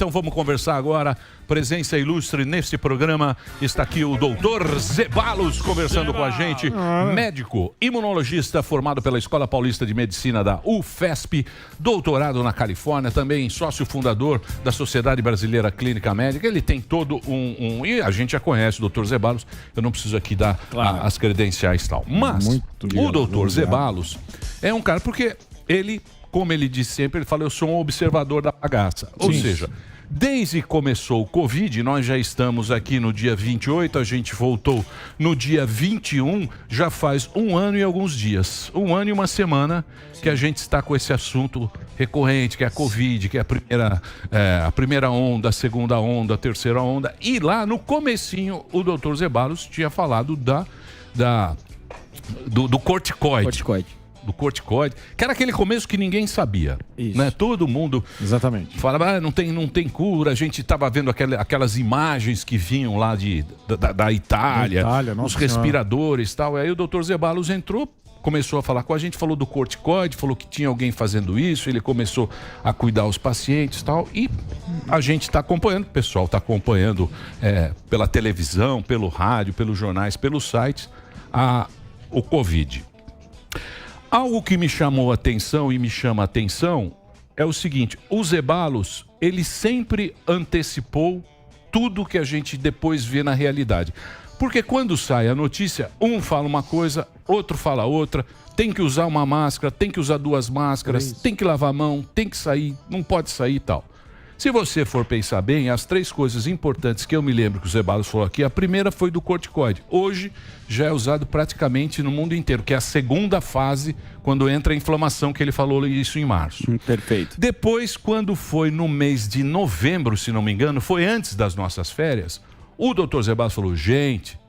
então vamos conversar agora. Presença ilustre neste programa. Está aqui o doutor Zeballos conversando com a gente. Médico, imunologista, formado pela Escola Paulista de Medicina da UFESP, doutorado na Califórnia, também sócio fundador da Sociedade Brasileira Clínica Médica. Ele tem todo e a gente já conhece o doutor Zeballos. Eu não preciso aqui dar as credenciais e tal. Mas o doutor Zeballos é um cara, porque ele, como ele disse sempre, ele fala, eu sou um observador da bagaça. Ou seja, desde que começou o Covid, nós já estamos aqui no dia 28, a gente voltou no dia 21, já faz 1 ano e alguns dias. 1 ano e uma semana que a gente está com esse assunto recorrente, que é a Covid, que é a primeira onda, a segunda onda, a terceira onda. E lá no comecinho, o doutor Zeballos tinha falado do corticoide. Do corticoide, que era aquele começo que ninguém sabia. Isso. Né? Todo mundo falava, não tem cura. A gente estava vendo aquelas imagens que vinham lá da Itália, os respiradores e tal. E aí o doutor Zeballos entrou, começou a falar com a gente, falou do corticoide, falou que tinha alguém fazendo isso, ele começou a cuidar os pacientes e tal. E a gente está acompanhando, o pessoal está acompanhando pela televisão, pelo rádio, pelos jornais, pelos sites, o Covid. Algo que me chamou a atenção e me chama a atenção é o seguinte, o Zeballos, ele sempre antecipou tudo que a gente depois vê na realidade. Porque quando sai a notícia, um fala uma coisa, outro fala outra, tem que usar uma máscara, tem que usar 2 máscaras, tem que lavar a mão, tem que sair, não pode sair e tal. Se você for pensar bem, as 3 coisas importantes que eu me lembro que o Zeballos falou aqui, a primeira foi do corticoide. Hoje já é usado praticamente no mundo inteiro, que é a segunda fase, quando entra a inflamação, que ele falou isso em março. Perfeito. Depois, quando foi no mês de novembro, se não me engano, foi antes das nossas férias, o doutor Zeballos falou, gente,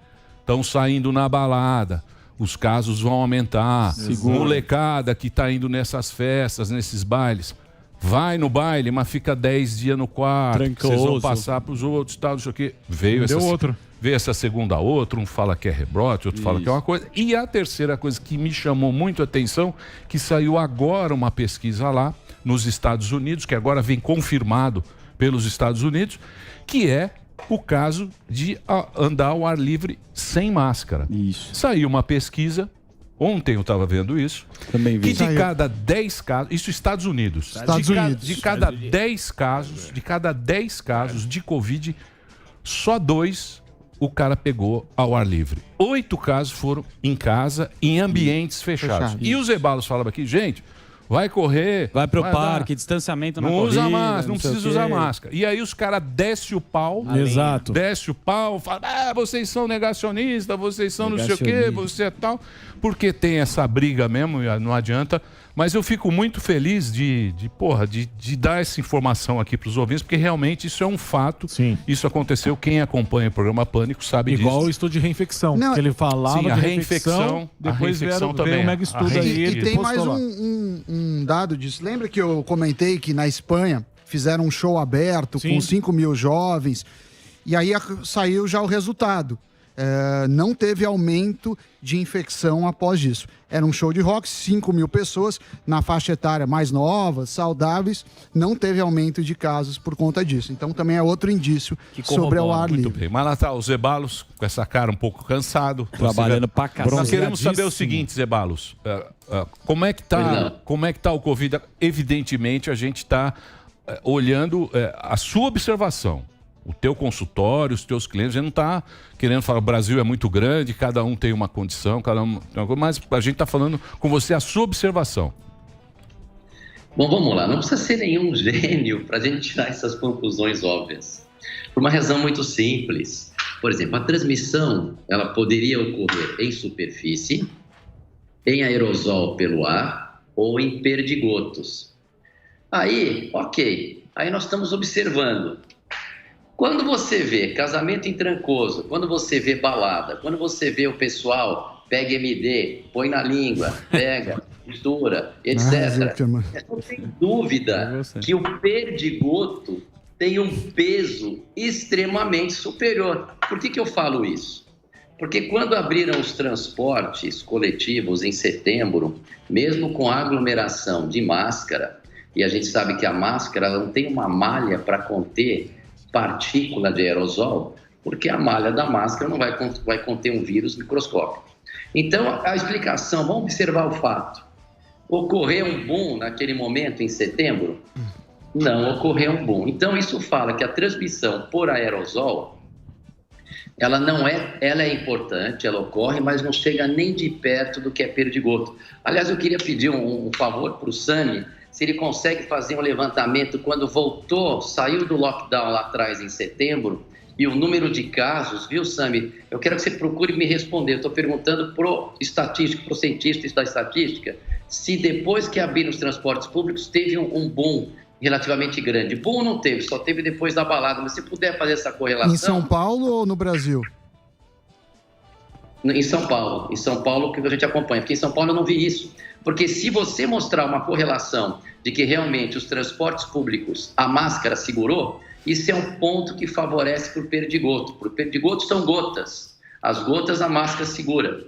estão saindo na balada, os casos vão aumentar, molecada que está indo nessas festas, nesses bailes, vai no baile, mas fica 10 dias no quarto, vocês vão passar para os outros, tal, não sei o quê. Veio essa segunda outra, um fala que é rebrote, outro fala que é uma coisa. E a terceira coisa que me chamou muito a atenção, que saiu agora uma pesquisa lá nos Estados Unidos, que agora vem confirmado pelos Estados Unidos, que é o caso de andar ao ar livre sem máscara. Saiu uma pesquisa, ontem eu estava vendo isso, também vi. Que de cada 10 casos, isso Estados Unidos, de cada 10 casos de Covid, só 2 o cara pegou ao ar livre. 8 casos foram em casa, em ambientes fechados. E o Zeballos falava aqui, gente, vai correr, vai pro parque, distanciamento na corrida. Não usa máscara, não precisa usar máscara. E aí os caras descem o pau. Desce o pau, falam, vocês são negacionistas, vocês são não sei o quê, você é tal. Porque tem essa briga mesmo, não adianta. Mas eu fico muito feliz de dar essa informação aqui para os ouvintes, porque realmente isso é um fato. Sim. Isso aconteceu. Quem acompanha o programa Pânico sabe disso. Igual o estudo de reinfecção, que ele falava de reinfecção, depois veio um mega estudo aí. E tem mais um dado disso. Lembra que eu comentei que na Espanha fizeram um show aberto com 5 mil jovens, e aí saiu já o resultado. Não teve aumento de infecção após isso. Era um show de rock, 5 mil pessoas, na faixa etária mais nova, saudáveis, não teve aumento de casos por conta disso. Então também é outro indício sobre o ar livre. Muito bem, mas lá tá o Zeballos com essa cara um pouco cansado. Trabalhando pra cacete. Nós queremos saber o seguinte, Zeballos, como é que tá o Covid? Evidentemente a gente está olhando a sua observação. O teu consultório, os teus clientes, a gente não está querendo falar, o Brasil é muito grande, cada um tem uma condição, cada um tem uma coisa, mas a gente está falando com você a sua observação. Bom, vamos lá, não precisa ser nenhum gênio para a gente tirar essas conclusões óbvias. Por uma razão muito simples. Por exemplo, a transmissão, ela poderia ocorrer em superfície, em aerosol pelo ar ou em perdigotos. Aí, ok, aí nós estamos observando. Quando você vê casamento em Trancoso, quando você vê balada, quando você vê o pessoal pega MD, põe na língua, pega, mistura, etc. Não tem dúvida que o perdigoto tem um peso extremamente superior. Por que eu falo isso? Porque quando abriram os transportes coletivos em setembro, mesmo com aglomeração de máscara, E a gente sabe que a máscara não tem uma malha para conter partícula de aerosol, porque a malha da máscara não vai conter um vírus microscópico. Então, a explicação, vamos observar o fato. Ocorreu um boom naquele momento, em setembro? Não ocorreu um boom. Então, isso fala que a transmissão por aerosol, ela é importante, ela ocorre, mas não chega nem de perto do que é perdigoto. Aliás, eu queria pedir um favor para o Sami, se ele consegue fazer um levantamento quando saiu do lockdown lá atrás em setembro, e o número de casos, viu, Sami? Eu quero que você procure me responder. Eu estou perguntando pro estatístico, pro cientista da estatística, se depois que abriram os transportes públicos teve um boom relativamente grande. Boom não teve, só teve depois da balada. Mas se puder fazer essa correlação... Em São Paulo ou no Brasil? Em São Paulo que a gente acompanha, porque em São Paulo eu não vi isso. Porque se você mostrar uma correlação de que realmente os transportes públicos, a máscara segurou, isso é um ponto que favorece para o perdigoto. Porque o perdigoto são gotas. As gotas a máscara segura.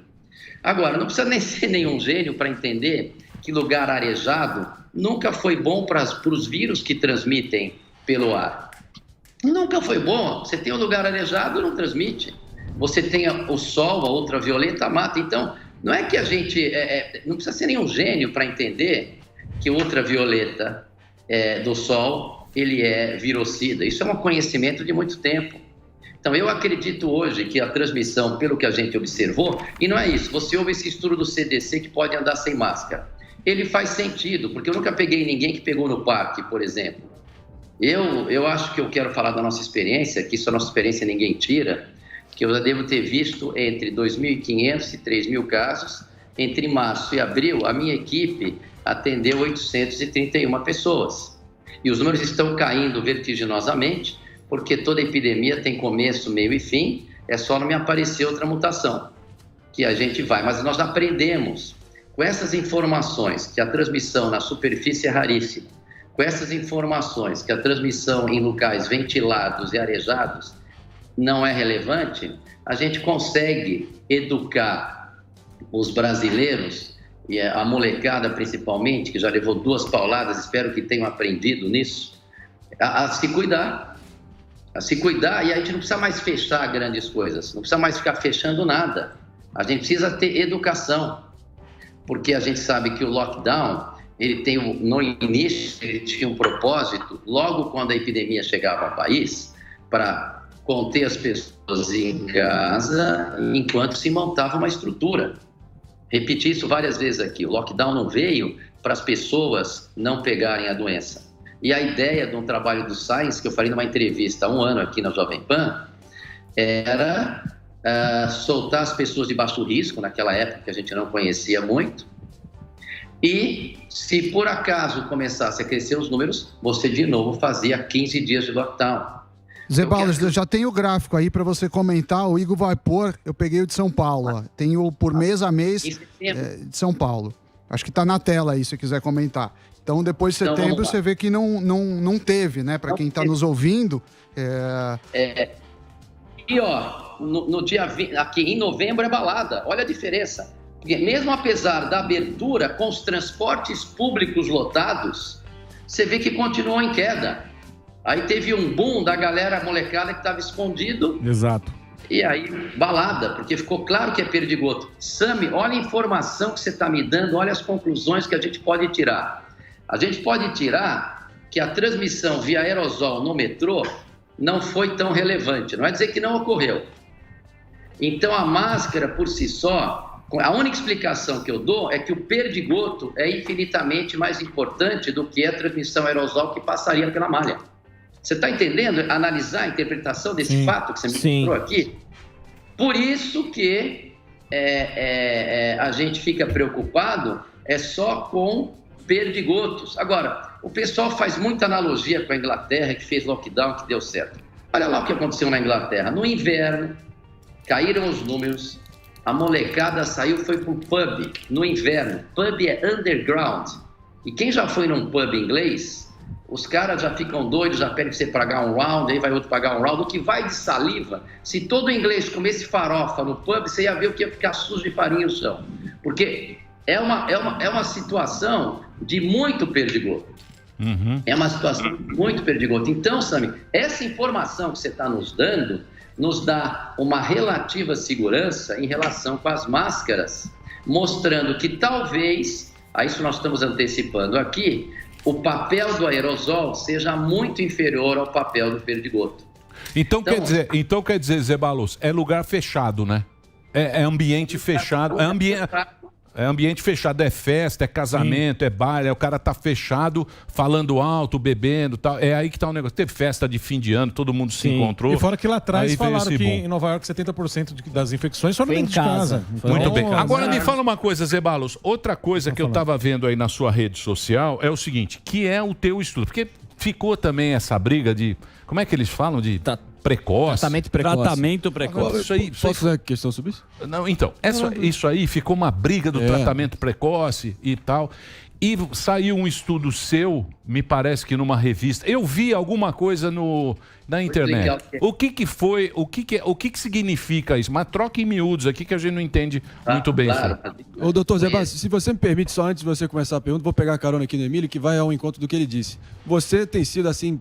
Agora, não precisa nem ser nenhum gênio para entender que lugar arejado nunca foi bom para os vírus que transmitem pelo ar. Nunca foi bom. Você tem um lugar arejado, não transmite. Você tem o sol, a ultravioleta mata. Então, não é que a gente... não precisa ser nenhum gênio para entender que o ultravioleta do sol, ele é virocida. Isso é um conhecimento de muito tempo. Então, eu acredito hoje que a transmissão, pelo que a gente observou, e não é isso, você ouve esse estudo do CDC que pode andar sem máscara. Ele faz sentido, porque eu nunca peguei ninguém que pegou no parque, por exemplo. Eu acho que eu quero falar da nossa experiência, que isso é a nossa experiência, ninguém tira, que eu já devo ter visto entre 2.500 e 3.000 casos. Entre março e abril, a minha equipe atendeu 831 pessoas. E os números estão caindo vertiginosamente, porque toda epidemia tem começo, meio e fim, é só não me aparecer outra mutação, que a gente vai. Mas nós aprendemos, com essas informações, que a transmissão na superfície é raríssima, com essas informações, que a transmissão em locais ventilados e arejados não é relevante, a gente consegue educar os brasileiros, e a molecada principalmente, que já levou 2 pauladas, espero que tenham aprendido nisso, a se cuidar. A se cuidar, e a gente não precisa mais fechar grandes coisas, não precisa mais ficar fechando nada. A gente precisa ter educação, porque a gente sabe que o lockdown, ele tem no início, ele tinha um propósito, logo quando a epidemia chegava ao país, para conter as pessoas em casa, enquanto se montava uma estrutura. Repeti isso várias vezes aqui, o lockdown não veio para as pessoas não pegarem a doença. E a ideia de um trabalho do Science, que eu falei numa entrevista há 1 ano aqui na Jovem Pan, era soltar as pessoas de baixo risco, naquela época que a gente não conhecia muito, e se por acaso começasse a crescer os números, você de novo fazia 15 dias de lockdown. Zé Balas, já tem o gráfico aí para você comentar, o Igor vai pôr, eu peguei o de São Paulo, ó. Tem o por mês a mês de São Paulo. Acho que está na tela aí, se quiser comentar. Então, depois de setembro, você vê que não teve, né? Para quem está nos ouvindo. E, ó, no dia 20, aqui em novembro é balada. Olha a diferença. Porque mesmo apesar da abertura com os transportes públicos lotados, você vê que continuou em queda. Aí teve um boom da galera molecada que estava escondido. Exato. E aí, balada, porque ficou claro que é perdigoto. Sami, olha a informação que você está me dando, olha as conclusões que a gente pode tirar. A gente pode tirar que a transmissão via aerosol no metrô não foi tão relevante. Não é dizer que não ocorreu. Então, a máscara por si só, a única explicação que eu dou é que o perdigoto é infinitamente mais importante do que a transmissão aerosol que passaria pela malha. Você está entendendo? Analisar a interpretação desse fato que você me mostrou aqui? Por isso que a gente fica preocupado só com perdigotos. Agora, o pessoal faz muita analogia com a Inglaterra, que fez lockdown, que deu certo. Olha lá o que aconteceu na Inglaterra. No inverno, caíram os números, a molecada saiu, foi para o pub, no inverno. Pub é underground. E quem já foi num pub inglês, os caras já ficam doidos, já pedem para você pagar um round, aí vai outro pagar um round. O que vai de saliva, se todo inglês comesse farofa no pub, você ia ver o que ia ficar sujo de farinha no chão. Porque é uma situação de muito perdigoto. É uma situação muito perdigosa. Então, Sami, essa informação que você está nos dando nos dá uma relativa segurança em relação com as máscaras, mostrando que talvez, a isso nós estamos antecipando aqui, o papel do aerosol seja muito inferior ao papel do perdigoto. Então quer dizer, Zé Balos, é lugar fechado, né? É ambiente fechado, é ambiente fechado, é festa, é casamento, é baile, o cara tá fechado, falando alto, bebendo e tal. É aí que tá o negócio. Teve festa de fim de ano, todo mundo se encontrou. E fora que lá atrás falaram que em Nova York 70% das infecções foram dentro de casa. Então, muito bem. Agora me fala uma coisa, Zé Balos. Outra coisa que eu tava vendo aí na sua rede social é o seguinte, que é o teu estudo. Porque ficou também essa briga de... Como é que eles falam? De... precoce. Tratamento precoce. Isso aí, posso fazer questão sobre isso? Não, então, isso aí ficou uma briga do tratamento precoce e tal. E saiu um estudo seu, me parece que numa revista. Eu vi alguma coisa na internet. O que foi, o que significa isso? Mas troca em miúdos aqui que a gente não entende muito bem claro. Isso. Ô, doutor Zé Balos, se você me permite, só antes de você começar a pergunta, vou pegar a carona aqui no Emílio, que vai ao encontro do que ele disse. Você tem sido, assim,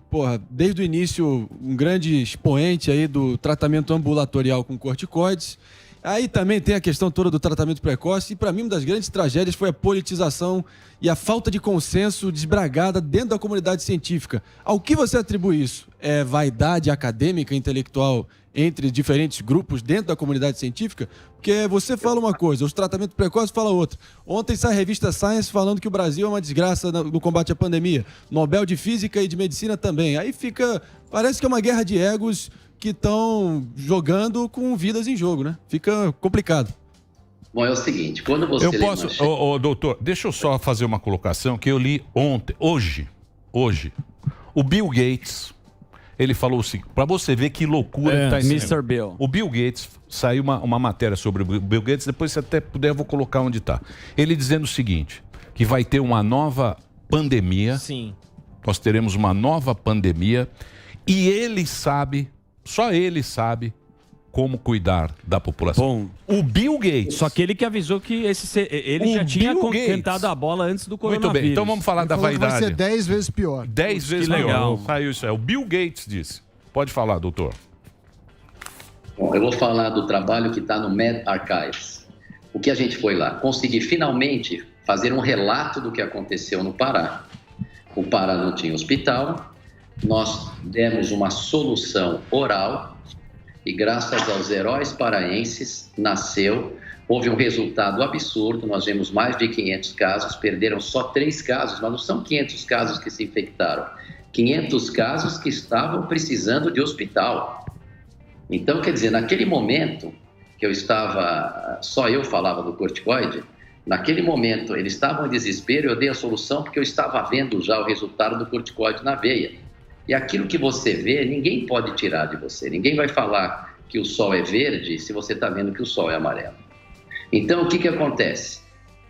desde o início, um grande expoente aí do tratamento ambulatorial com corticoides. Aí também tem a questão toda do tratamento precoce e, para mim, uma das grandes tragédias foi a politização e a falta de consenso desbragada dentro da comunidade científica. Ao que você atribui isso? É vaidade acadêmica, intelectual entre diferentes grupos dentro da comunidade científica? Porque você fala uma coisa, os tratamentos precoces fala outra. Ontem sai a revista Science falando que o Brasil é uma desgraça no combate à pandemia. Nobel de Física e de Medicina também. Aí parece que é uma guerra de egos que estão jogando com vidas em jogo, né? Fica complicado. Bom, é o seguinte, quando você... doutor, deixa eu só fazer uma colocação que eu li hoje, o Bill Gates, ele falou assim, para você ver que loucura está esse Mr. Bill. O Bill Gates, saiu uma matéria sobre o Bill Gates, depois se até puder eu vou colocar onde está. Ele dizendo o seguinte, que vai ter uma nova pandemia. Sim. Nós teremos uma nova pandemia e ele sabe... Só ele sabe como cuidar da população. Bom, o Bill Gates. Só que ele que avisou que ele já tinha cantado a bola antes do coronavírus. Muito bem, então vamos falar da vaidade. Vai ser 10 vezes pior. 10 vezes pior. Legal. Saiu isso aí. O Bill Gates disse. Pode falar, doutor. Bom, eu vou falar do trabalho que está no medRxiv. O que a gente foi lá? Conseguir finalmente fazer um relato do que aconteceu no Pará. O Pará não tinha hospital. Nós demos uma solução oral e graças aos heróis paraenses houve um resultado absurdo, nós vimos mais de 500 casos, perderam só 3 casos, mas não são 500 casos que se infectaram, 500 casos que estavam precisando de hospital. Então, quer dizer, naquele momento que só eu falava do corticoide, naquele momento eles estavam em desespero, eu dei a solução porque eu estava vendo já o resultado do corticoide na veia. E aquilo que você vê, ninguém pode tirar de você. Ninguém vai falar que o sol é verde se você está vendo que o sol é amarelo. Então, o que acontece?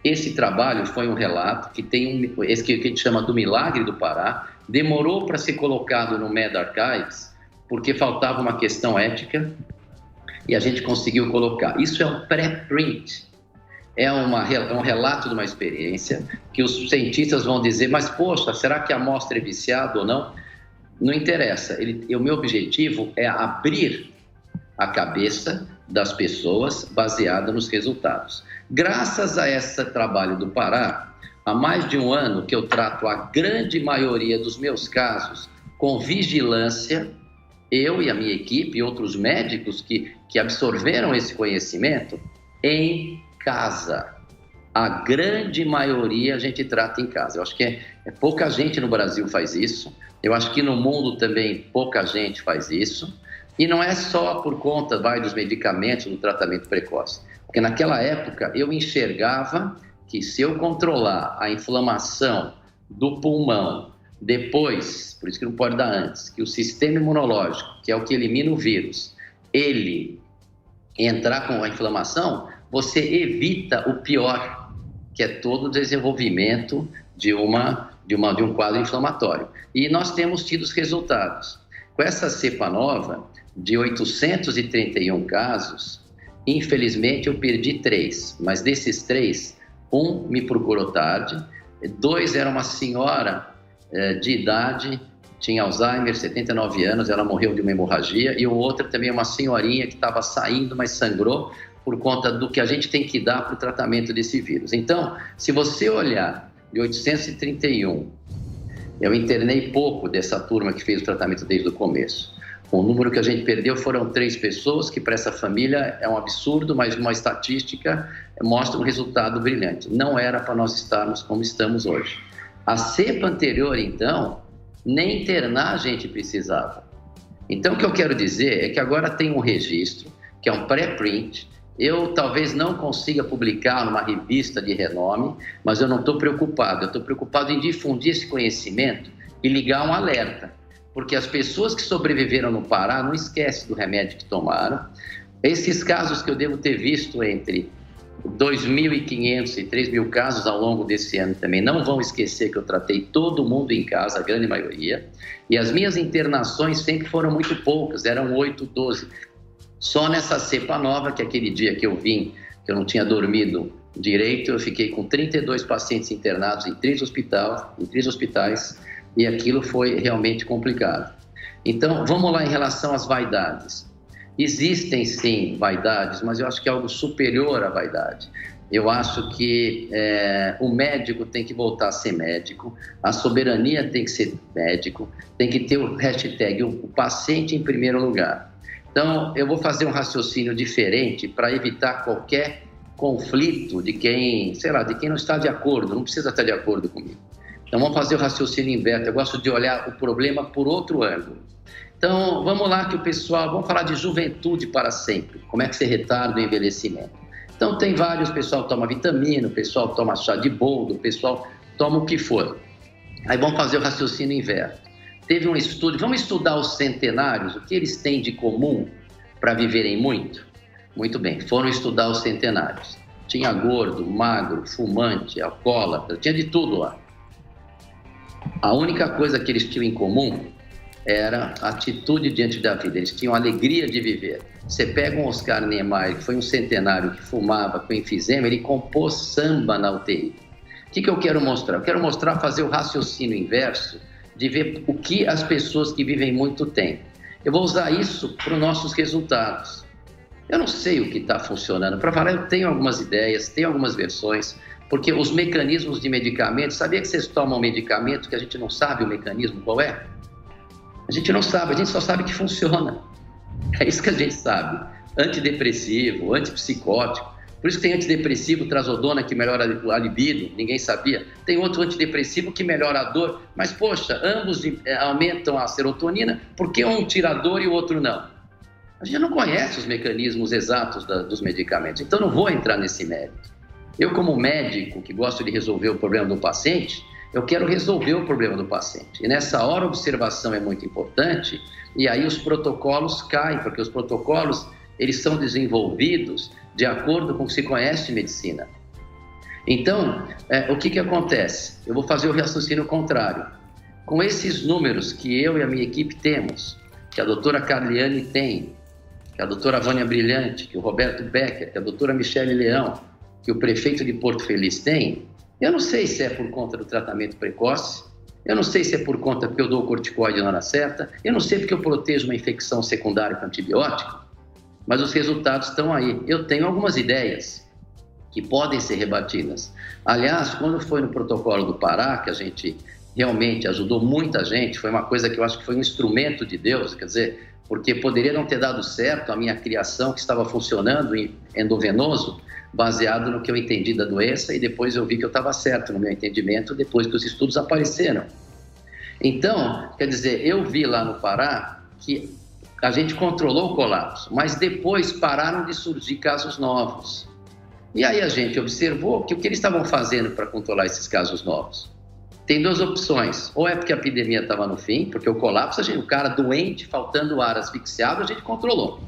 Esse trabalho foi um relato que tem esse que a gente chama do Milagre do Pará, demorou para ser colocado no medRxiv porque faltava uma questão ética e a gente conseguiu colocar. Isso é um pré-print. É um relato de uma experiência que os cientistas vão dizer, mas, poxa, será que a amostra é viciada ou não? Não interessa, o meu objetivo é abrir a cabeça das pessoas baseada nos resultados. Graças a esse trabalho do Pará, há mais de um ano que eu trato a grande maioria dos meus casos com vigilância, eu e a minha equipe e outros médicos que absorveram esse conhecimento em casa. A grande maioria a gente trata em casa. Eu acho que pouca gente no Brasil faz isso. Eu acho que no mundo também pouca gente faz isso. E não é só por conta dos medicamentos do tratamento precoce. Porque naquela época eu enxergava que se eu controlar a inflamação do pulmão, depois, por isso que não pode dar antes, que o sistema imunológico, que é o que elimina o vírus, ele entrar com a inflamação, você evita o pior, que é todo o desenvolvimento de um quadro inflamatório. E nós temos tido os resultados. Com essa cepa nova, de 831 casos, infelizmente eu perdi 3, mas desses 3, um me procurou tarde, 2 era uma senhora de idade, tinha Alzheimer, 79 anos, ela morreu de uma hemorragia, e o outro também uma senhorinha que estava saindo, mas sangrou por conta do que a gente tem que dar para o tratamento desse vírus. Então, se você olhar de 831, eu internei pouco dessa turma que fez o tratamento desde o começo. O número que a gente perdeu foram 3 pessoas, que para essa família é um absurdo, mas uma estatística mostra um resultado brilhante. Não era para nós estarmos como estamos hoje. A cepa anterior, então, nem internar a gente precisava. Então, o que eu quero dizer é que agora tem um registro, que é um pré-print. Eu talvez não consiga publicar numa revista de renome, mas eu não estou preocupado. Eu estou preocupado em difundir esse conhecimento e ligar um alerta. Porque as pessoas que sobreviveram no Pará não esquecem do remédio que tomaram. Esses casos que eu devo ter visto entre 2.500 e 3.000 casos ao longo desse ano também, não vão esquecer que eu tratei todo mundo em casa, a grande maioria. E as minhas internações sempre foram muito poucas, eram 8, 12. Só nessa cepa nova, que aquele dia que eu vim, que eu não tinha dormido direito, eu fiquei com 32 pacientes internados em 3 hospitais, e aquilo foi realmente complicado. Então, vamos lá em relação às vaidades. Existem, sim, vaidades, mas eu acho que é algo superior à vaidade. Eu acho que o médico tem que voltar a ser médico, a soberania tem que ser médico, tem que ter o hashtag, o paciente em primeiro lugar. Então, eu vou fazer um raciocínio diferente para evitar qualquer conflito de quem não está de acordo, não precisa estar de acordo comigo. Então, vamos fazer o raciocínio inverso. Eu gosto de olhar o problema por outro ângulo. Então, vamos lá que o pessoal... Vamos falar de juventude para sempre. Como é que você retarda o envelhecimento? Então, tem vários... O pessoal toma vitamina, o pessoal toma chá de boldo, o pessoal toma o que for. Aí vamos fazer o raciocínio inverso. Teve um estudo... Vamos estudar os centenários, o que eles têm de comum para viverem muito? Muito bem, foram estudar os centenários. Tinha gordo, magro, fumante, alcoólatra, tinha de tudo lá. A única coisa que eles tinham em comum era a atitude diante da vida. Eles tinham alegria de viver. Você pega um Oscar Niemeyer, que foi um centenário que fumava com enfisema, ele compôs samba na UTI. O que eu quero mostrar? Eu quero mostrar, fazer o raciocínio inverso de ver o que as pessoas que vivem muito têm. Eu vou usar isso para os nossos resultados. Eu não sei o que está funcionando. Para falar, eu tenho algumas ideias, tenho algumas versões, porque os mecanismos de medicamento... Sabia que vocês tomam um medicamento que a gente não sabe o mecanismo qual é? A gente não sabe, a gente só sabe que funciona. É isso que a gente sabe. Antidepressivo, antipsicótico. Por isso que tem antidepressivo, trazodona, que melhora a libido, ninguém sabia. Tem outro antidepressivo que melhora a dor. Mas, poxa, ambos aumentam a serotonina, por que um tira a dor e o outro não? A gente não conhece os mecanismos exatos dos medicamentos, então não vou entrar nesse mérito. Eu, como médico que gosto de resolver o problema do paciente, eu quero resolver o problema do paciente. E nessa hora a observação é muito importante, e aí os protocolos caem, porque os protocolos eles são desenvolvidos de acordo com o que se conhece de medicina. Então, o que acontece? Eu vou fazer o raciocínio contrário. Com esses números que eu e a minha equipe temos, que a doutora Carliane tem, que a doutora Vânia Brilhante, que o Roberto Becker, que a doutora Michele Leão, que o prefeito de Porto Feliz tem, eu não sei se é por conta do tratamento precoce, eu não sei se é por conta porque eu dou o corticoide na hora certa, eu não sei porque eu protejo uma infecção secundária com antibiótico, mas os resultados estão aí. Eu tenho algumas ideias que podem ser rebatidas. Aliás, quando foi no protocolo do Pará, que a gente realmente ajudou muita gente, foi uma coisa que eu acho que foi um instrumento de Deus, quer dizer, porque poderia não ter dado certo a minha criação que estava funcionando em endovenoso, baseado no que eu entendi da doença, e depois eu vi que eu estava certo no meu entendimento, depois que os estudos apareceram. Então, quer dizer, eu vi lá no Pará que a gente controlou o colapso, mas depois pararam de surgir casos novos. E aí a gente observou que o que eles estavam fazendo para controlar esses casos novos? Tem 2 opções, ou é porque a epidemia estava no fim, porque o colapso, o cara doente, faltando ar, asfixiado, a gente controlou.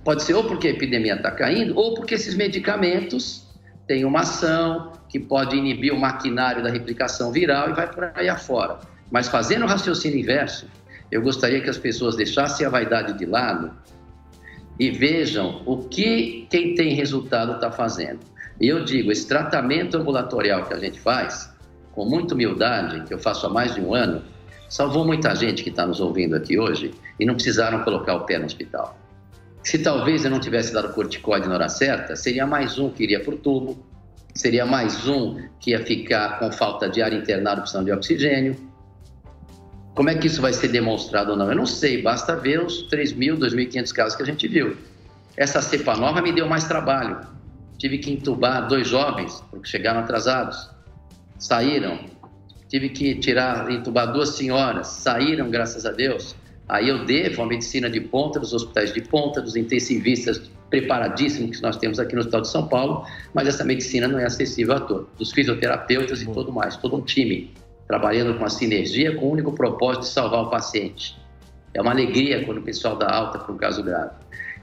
Pode ser ou porque a epidemia está caindo, ou porque esses medicamentos têm uma ação que pode inibir o maquinário da replicação viral e vai por aí afora. Mas fazendo o raciocínio inverso, eu gostaria que as pessoas deixassem a vaidade de lado e vejam o que quem tem resultado está fazendo. E eu digo, esse tratamento ambulatorial que a gente faz, com muita humildade, que eu faço há mais de um ano, salvou muita gente que está nos ouvindo aqui hoje e não precisaram colocar o pé no hospital. Se talvez eu não tivesse dado corticoide na hora certa, seria mais um que iria por tubo, seria mais um que ia ficar com falta de ar internado, precisando de oxigênio. Como é que isso vai ser demonstrado ou não? Eu não sei, basta ver os 3.000, 2.500 casos que a gente viu. Essa cepa nova me deu mais trabalho. Tive que entubar 2 jovens, porque chegaram atrasados. Saíram. Tive que entubar 2 senhoras. Saíram, graças a Deus. Aí eu devo a medicina de ponta, dos hospitais de ponta, dos intensivistas preparadíssimos que nós temos aqui no Hospital de São Paulo, mas essa medicina não é acessível a todos. Dos fisioterapeutas e tudo mais, todo um time trabalhando com a sinergia, com o único propósito de salvar o paciente. É uma alegria quando o pessoal dá alta para um caso grave.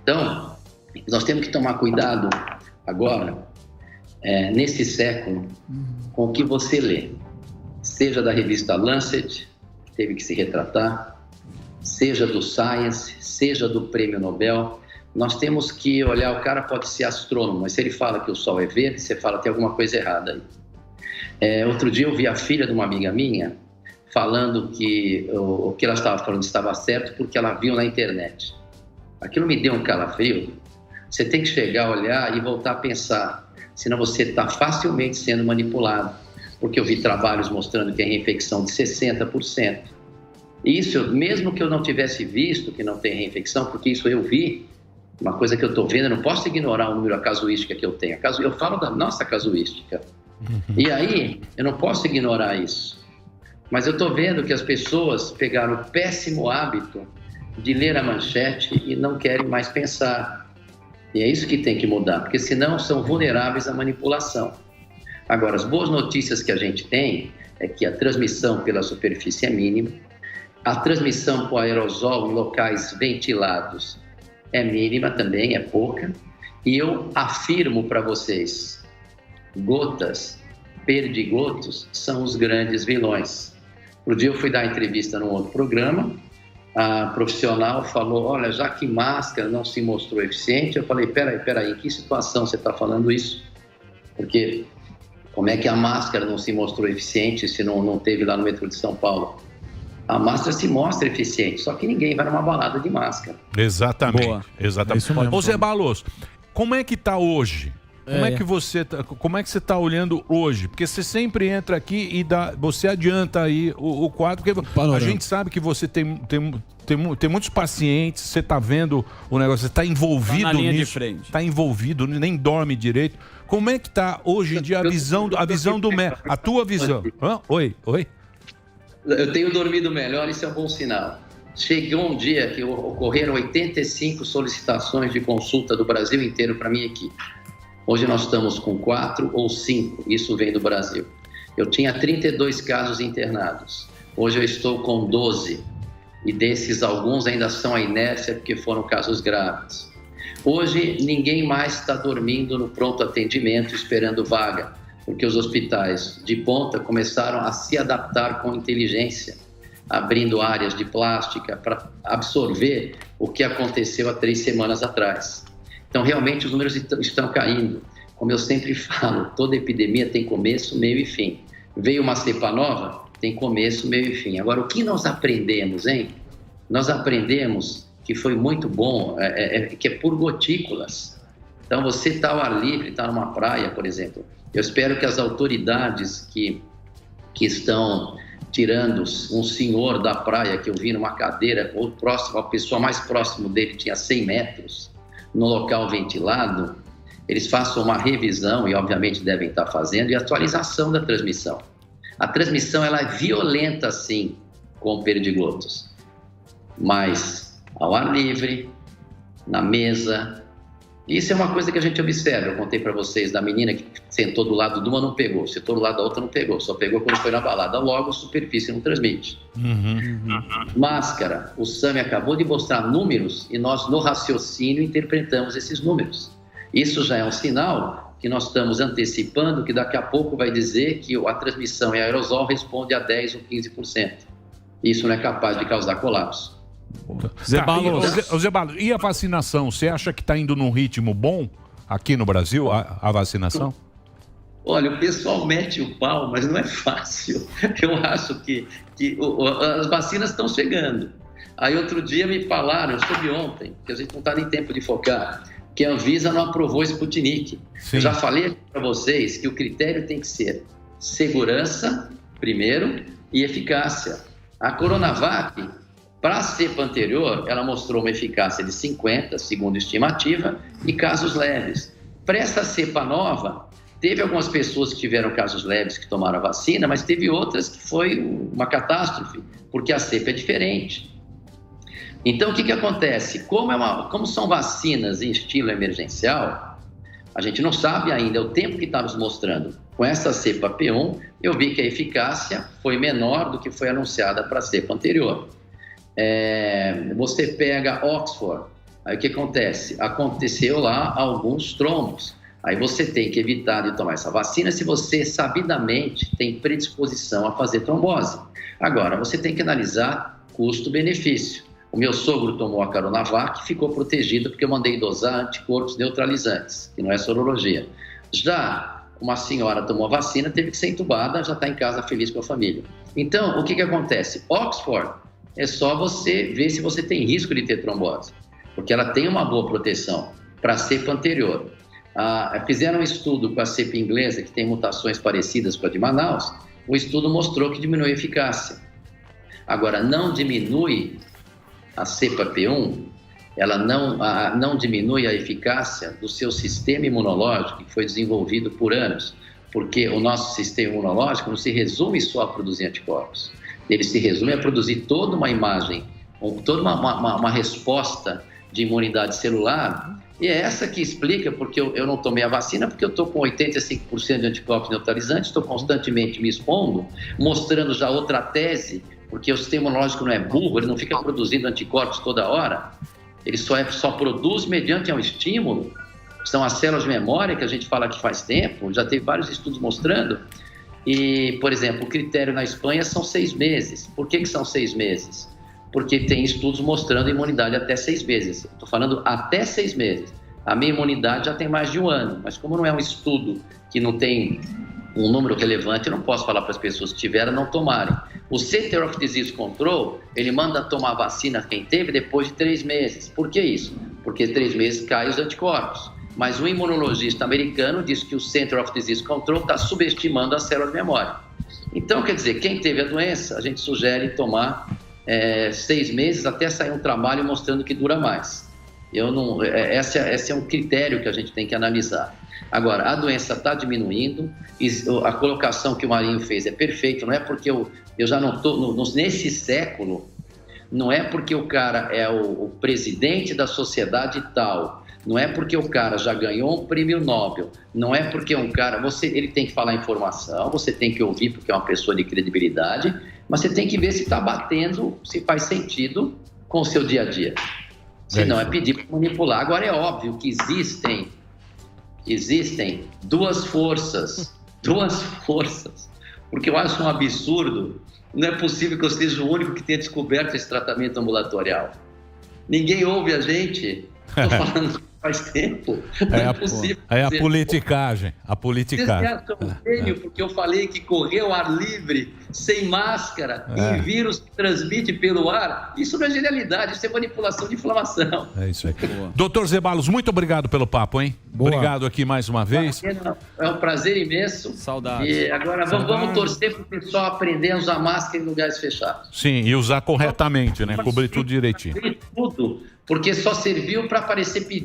Então, nós temos que tomar cuidado agora, nesse século, com o que você lê. Seja da revista Lancet, que teve que se retratar, seja do Science, seja do Prêmio Nobel. Nós temos que olhar, o cara pode ser astrônomo, mas se ele fala que o Sol é verde, você fala que tem alguma coisa errada aí. Outro dia eu vi a filha de uma amiga minha falando que o que ela estava falando estava certo porque ela viu na internet. Aquilo me deu um calafrio. Você tem que chegar, olhar e voltar a pensar, senão você está facilmente sendo manipulado, porque eu vi trabalhos mostrando que a reinfecção de 60%. Isso, mesmo que eu não tivesse visto que não tem reinfecção, porque isso eu vi, uma coisa que eu estou vendo, eu não posso ignorar o número, a casuística que eu tenho. Eu falo da nossa casuística. E aí, eu não posso ignorar isso. Mas eu estou vendo que as pessoas pegaram o péssimo hábito de ler a manchete e não querem mais pensar. E é isso que tem que mudar, porque senão são vulneráveis à manipulação. Agora, as boas notícias que a gente tem é que a transmissão pela superfície é mínima, a transmissão com aerosol em locais ventilados é mínima também, é pouca, e eu afirmo para vocês, gotas, perdigotos, são os grandes vilões. Um dia eu fui dar entrevista num outro programa, a profissional falou, olha, já que máscara não se mostrou eficiente, eu falei, peraí, em que situação você está falando isso? Porque como é que a máscara não se mostrou eficiente se não teve lá no metrô de São Paulo? A máscara se mostra eficiente, só que ninguém vai numa balada de máscara. Exatamente. Boa. Exatamente. Ô Zé Balos, como é que está hoje? Como é que você está olhando hoje? Porque você sempre entra aqui e você adianta aí o quadro, porque a gente sabe que você tem muitos pacientes, você está vendo o negócio, você está envolvido nisso, está envolvido, nem dorme direito. Como é que está hoje em dia a visão do médico, a tua visão? Oi? Eu tenho dormido melhor, isso é um bom sinal. Chegou um dia que ocorreram 85 solicitações de consulta do Brasil inteiro para a minha equipe. Hoje nós estamos com 4 ou 5, isso vem do Brasil. Eu tinha 32 casos internados, hoje eu estou com 12, e desses alguns ainda são a inércia porque foram casos graves. Hoje ninguém mais está dormindo no pronto atendimento esperando vaga, porque os hospitais de ponta começaram a se adaptar com inteligência, abrindo áreas de plástica para absorver o que aconteceu há 3 semanas atrás. Então, realmente, os números estão caindo. Como eu sempre falo, toda epidemia tem começo, meio e fim. Veio uma cepa nova, tem começo, meio e fim. Agora, o que nós aprendemos, hein? Nós aprendemos que foi muito bom, que é por gotículas. Então, você está ao ar livre, está numa praia, por exemplo. Eu espero que as autoridades que estão tirando um senhor da praia, que eu vi numa cadeira, ou próximo, a pessoa mais próximo dele tinha 100 metros, no local ventilado, eles façam uma revisão, e obviamente devem estar fazendo, e atualização da transmissão. A transmissão ela é violenta, sim, com perdigotos, mas ao ar livre, na mesa. Isso é uma coisa que a gente observa. Eu contei para vocês da menina que sentou do lado de uma, não pegou, sentou do lado da outra, não pegou, só pegou quando foi na balada. Logo, superfície não transmite. Máscara, o Sami acabou de mostrar números e nós, no raciocínio, interpretamos esses números. Isso já é um sinal que nós estamos antecipando que daqui a pouco vai dizer que a transmissão em aerosol responde a 10% ou 15%. Isso não é capaz de causar colapso. Zé Balos, e a vacinação? Você acha que está indo num ritmo bom aqui no Brasil, a vacinação? Olha, o pessoal mete o pau, mas não é fácil. Eu acho que as vacinas estão chegando. Aí outro dia me falaram, eu soube ontem, que a gente não está nem tempo de focar, que a Anvisa não aprovou Sputnik. Sim. Eu já falei para vocês que o critério tem que ser segurança, primeiro, e eficácia. A Coronavac, para a cepa anterior, ela mostrou uma eficácia de 50%, segundo estimativa, e casos leves. Para essa cepa nova, teve algumas pessoas que tiveram casos leves que tomaram a vacina, mas teve outras que foi uma catástrofe, porque a cepa é diferente. Então, o que acontece? Como são vacinas em estilo emergencial, a gente não sabe ainda o tempo que está nos mostrando. Com essa cepa P1, eu vi que a eficácia foi menor do que foi anunciada para a cepa anterior. Você pega Oxford, aí o que acontece? Aconteceu lá alguns trombos. Aí você tem que evitar de tomar essa vacina se você sabidamente tem predisposição a fazer trombose. Agora, você tem que analisar custo-benefício. O meu sogro tomou a Coronavac e ficou protegido porque eu mandei dosar anticorpos neutralizantes, que não é sorologia. Já uma senhora tomou a vacina, teve que ser entubada, já está em casa feliz com a família. Então, o que acontece? Oxford é só você ver se você tem risco de ter trombose, porque ela tem uma boa proteção para a cepa anterior. Fizeram um estudo com a cepa inglesa, que tem mutações parecidas com a de Manaus, o estudo mostrou que diminui a eficácia. Agora, não diminui a cepa P1, ela não diminui a eficácia do seu sistema imunológico, que foi desenvolvido por anos, porque o nosso sistema imunológico não se resume só a produzir anticorpos, ele se resume a produzir toda uma imagem, toda uma resposta de imunidade celular, e é essa que explica porque eu não tomei a vacina, porque eu estou com 85% de anticorpos neutralizantes, estou constantemente me expondo, mostrando já outra tese, porque o sistema imunológico não é burro, ele não fica produzindo anticorpos toda hora, ele só produz mediante um estímulo, são as células de memória que a gente fala que faz tempo, já teve vários estudos mostrando, e, por exemplo, o critério na Espanha são 6 meses. Por que são 6 meses? Porque tem estudos mostrando imunidade até 6 meses. Estou falando até 6 meses. A minha imunidade já tem mais de 1 ano, mas como não é um estudo que não tem um número relevante, eu não posso falar para as pessoas que tiveram não tomarem. O Center of Disease Control, ele manda tomar vacina quem teve depois de 3 meses. Por que isso? Porque 3 meses caem os anticorpos. Mas o imunologista americano diz que o Center of Disease Control está subestimando a célula de memória. Então, quer dizer, quem teve a doença, a gente sugere tomar 6 meses até sair um trabalho mostrando que dura mais. Esse é um critério que a gente tem que analisar. Agora, a doença está diminuindo, a colocação que o Marinho fez é perfeita, não é porque eu já não estou, nesse século, não é porque o cara é o presidente da sociedade tal, não é porque o cara já ganhou um prêmio Nobel, não é porque um cara, ele tem que falar informação, você tem que ouvir porque é uma pessoa de credibilidade, mas você tem que ver se está batendo, se faz sentido com o seu dia a dia. Senão é pedir para manipular. Agora é óbvio que existem duas forças, porque eu acho um absurdo, não é possível que eu seja o único que tenha descoberto esse tratamento ambulatorial. Ninguém ouve a gente, estou falando faz tempo, não é possível. É a politicagem, Vocês acham um gênio porque eu falei que correr ao ar livre, sem máscara, e vírus que transmite pelo ar, isso não é genialidade, isso é manipulação de inflamação. É isso aí. Doutor Zeballos, muito obrigado pelo papo, hein? Boa. Obrigado aqui mais uma vez. É um prazer imenso. Saudades. E agora vamos torcer para o pessoal aprender a usar máscara em lugares fechados. Sim, e usar corretamente, né? Cobrir tudo direitinho. Tudo, porque só serviu para aparecer pedido.